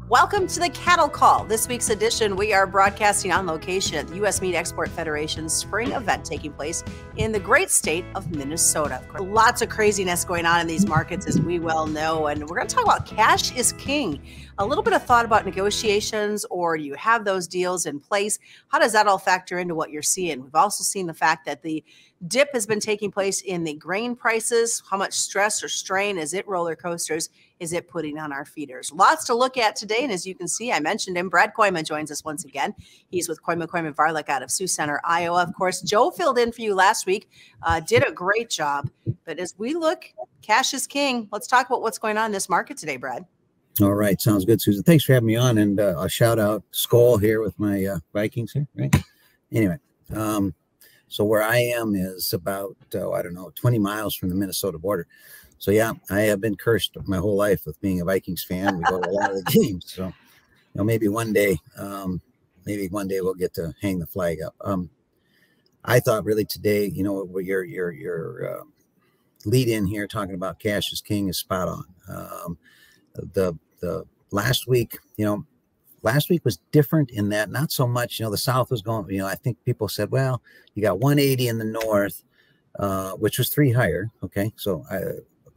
Welcome to the Cattle Call. This week's edition, we are broadcasting on location at the U.S. Meat Export Federation's spring event taking place in the great state of Minnesota. Lots of craziness going on in these markets, as we well know, and we're going to talk about cash is king. A little bit of thought about negotiations, or do you have those deals in place? How does that all factor into what you're seeing? We've also seen the fact that the dip has been taking place in the grain prices. How much stress or strain is it roller coasters is it putting on our feeders? Lots to look at today. And as you can see, I mentioned him. Brad Kooima joins us once again. He's with Kooima Kooima Varilek out of Sioux Center, Iowa. Of course, Joe filled in for you last week, did a great job. But as we look, cash is king. Let's talk about what's going on in this market today, Brad. All right. Sounds good, Susan. Thanks for having me on. And a shout out Skoll here with my Vikings here, right? Anyway, so where I am is about, 20 miles from the Minnesota border. So, yeah, I have been cursed my whole life with being a Vikings fan. We go to a lot of the games. So, maybe one day we'll get to hang the flag up. I thought really today, your lead in here talking about cash is king is spot on. The last week was different in that not so much, the South was going, I think people said, well, you got 180 in the North, which was 3 higher. Okay. So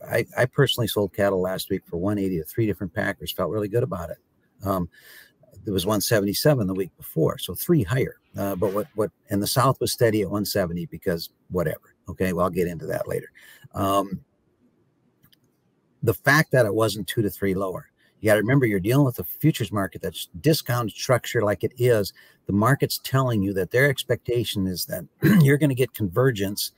I personally sold cattle last week for 180 to 3 different packers, felt really good about it. There was 177 the week before, so 3 higher. But and the South was steady at 170 because whatever. Okay. Well, I'll get into that later. The fact that it wasn't 2 to 3 lower. You got to remember, you're dealing with a futures market that's discounted structure like it is. The market's telling you that their expectation is that you're going to get convergence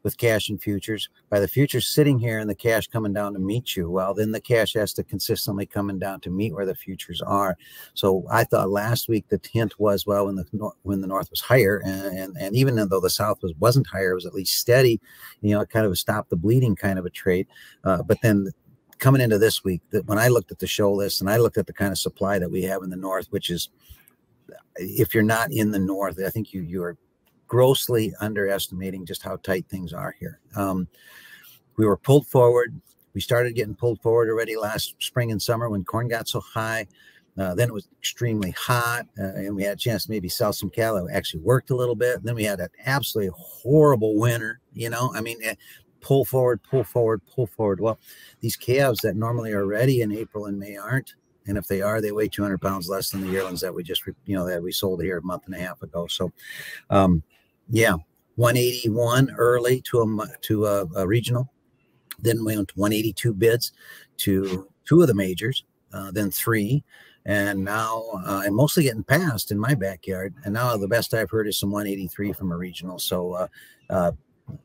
with cash and futures. By the futures sitting here and the cash coming down to meet you, well, then the cash has to consistently coming down to meet where the futures are. So I thought last week the hint was, well, when the North was higher, and even though the South wasn't higher, it was at least steady. It kind of a stop the bleeding kind of a trade. But then coming into this week, that when I looked at the show list and I looked at the kind of supply that we have in the North, which is, if you're not in the North, I think you are grossly underestimating just how tight things are here. We were pulled forward. We started getting pulled forward already last spring and summer when corn got so high. Then it was extremely hot, and we had a chance to maybe sell some cattle. It actually worked a little bit. Then we had an absolutely horrible winter. Pull forward, pull forward, pull forward. Well, these calves that normally are ready in April and May aren't. And if they are, they weigh 200 pounds less than the yearlings that we just, that we sold here a month and a half ago. So, 181 early to a regional. Then we went to 182 bids to 2 of the majors, then 3. And now I'm mostly getting passed in my backyard. And now the best I've heard is some 183 from a regional. So,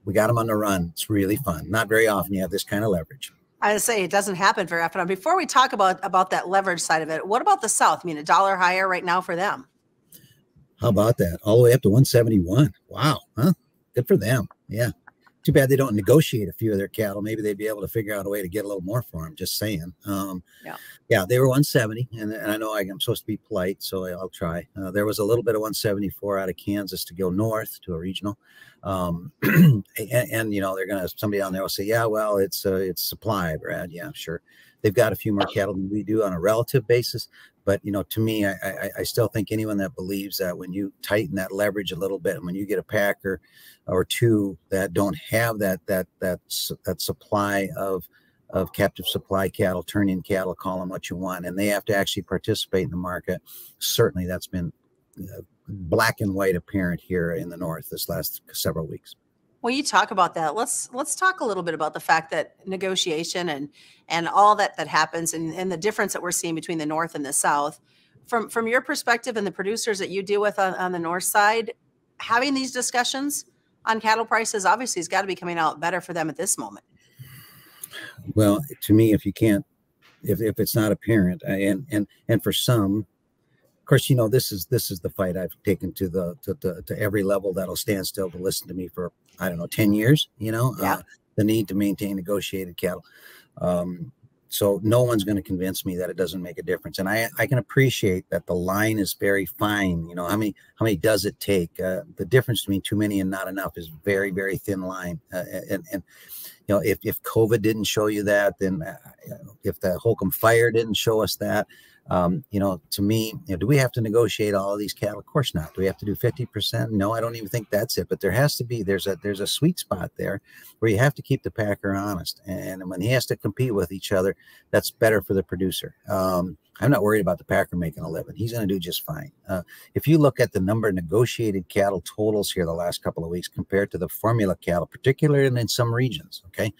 we got them on the run. It's really fun. Not very often you have this kind of leverage. I say it doesn't happen very often. Before we talk about that leverage side of it, what about the South? I mean, $1 higher right now for them. How about that? All the way up to 171. Wow. Huh? Good for them. Yeah. Too bad they don't negotiate a few of their cattle. Maybe they'd be able to figure out a way to get a little more for them. Just saying. Yeah, they were 170, and I know I'm supposed to be polite, so I'll try. There was a little bit of 174 out of Kansas to go north to a regional, and they're gonna, somebody on there will say, yeah, well, it's supply, Brad. Yeah, sure. They've got a few more cattle than we do on a relative basis. But, to me, I still think anyone that believes that when you tighten that leverage a little bit, and when you get a packer or 2 that don't have that supply of captive supply cattle, turn-in cattle, call them what you want, and they have to actually participate in the market, certainly that's been black and white apparent here in the North this last several weeks. Well, you talk about that. Let's talk a little bit about the fact that negotiation and all that happens and the difference that we're seeing between the North and the South. From your perspective and the producers that you deal with on the North side, having these discussions on cattle prices obviously has got to be coming out better for them at this moment. Well, to me, if it's not apparent, and for some, of course, this is the fight I've taken to every level that'll stand still to listen to me for, 10 years, the need to maintain negotiated cattle. So no one's going to convince me that it doesn't make a difference. And I can appreciate that the line is very fine. How many does it take? The difference between too many and not enough is very, very thin line. If COVID didn't show you that, then if the Holcomb fire didn't show us that, You know, to me, do we have to negotiate all of these cattle? Of course not. Do we have to do 50%? No, I don't even think that's it. But there has to be, there's a sweet spot there where you have to keep the packer honest. And when he has to compete with each other, that's better for the producer. I'm not worried about the packer making a living. He's going to do just fine. If you look at the number of negotiated cattle totals here the last couple of weeks compared to the formula cattle, particularly in some regions, okay,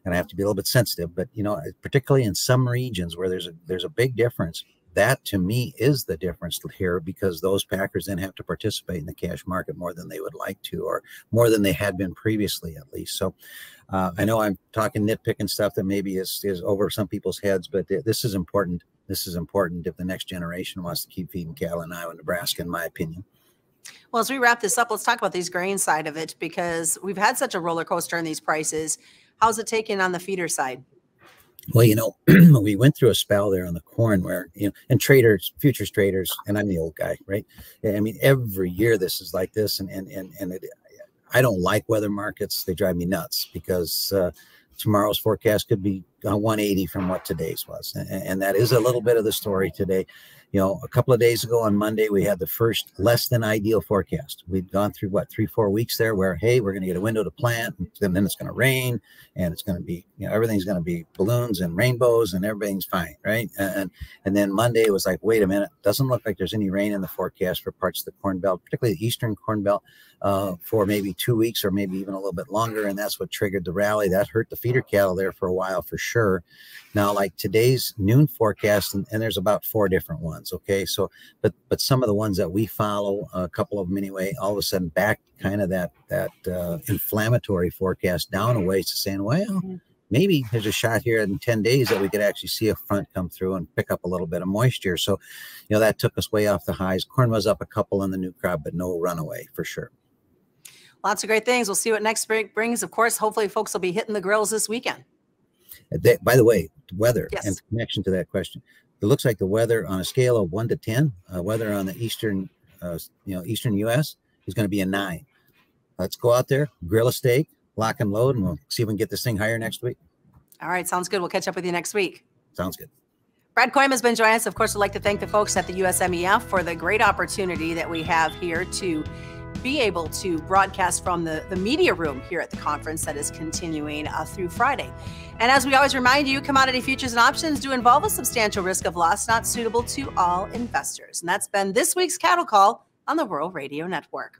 and I have to be a little bit sensitive, but you know, particularly in some regions where there's a big difference, that to me is the difference here, because those packers then have to participate in the cash market more than they would like to, or more than they had been previously, at least. So I know I'm talking nitpicking stuff that maybe is over some people's heads, but this is important. This is important if the next generation wants to keep feeding cattle in Iowa and Nebraska, in my opinion. Well, as we wrap this up, let's talk about these grain side of it, because we've had such a roller coaster in these prices. How's it taken on the feeder side? Well, you know, we went through a spell there on the corn where, you know, and traders, futures traders, and I'm the old guy, right? I mean, every year this is like this, I don't like weather markets. They drive me nuts, because tomorrow's forecast could be 180 from what today's was. And that is a little bit of the story today. You know, a couple of days ago on Monday, we had the first less than ideal forecast. We'd gone through, what, 3-4 weeks there where, hey, we're going to get a window to plant, and then it's going to rain, and it's going to be, you know, everything's going to be balloons and rainbows, and everything's fine, right? And then Monday it was like, wait a minute, doesn't look like there's any rain in the forecast for parts of the Corn Belt, particularly the Eastern Corn Belt, for maybe 2 weeks or maybe even a little bit longer. And that's what triggered the rally. That hurt the feeder cattle there for a while, for sure. Now, like today's noon forecast, and there's about 4 different ones. Okay. So, but some of the ones that we follow, a couple of them anyway, all of a sudden back kind of that inflammatory forecast down a ways to saying, well, maybe there's a shot here in 10 days that we could actually see a front come through and pick up a little bit of moisture. So, you know, that took us way off the highs. Corn was up a couple in the new crop, but no runaway for sure. Lots of great things. We'll see what next break brings. Of course, hopefully folks will be hitting the grills this weekend. By the way, weather, yes, and connection to that question, it looks like the weather on a scale of 1 to 10, weather on the eastern U.S. is going to be a 9. Let's go out there, grill a steak, lock and load, and we'll see if we can get this thing higher next week. All right, sounds good. We'll catch up with you next week. Sounds good. Brad Kooima has been joining us. Of course, we'd like to thank the folks at the USMEF for the great opportunity that we have here to be able to broadcast from the media room here at the conference that is continuing through Friday. And as we always remind you, commodity futures and options do involve a substantial risk of loss, not suitable to all investors. And that's been this week's Cattle Call on the Rural Radio Network.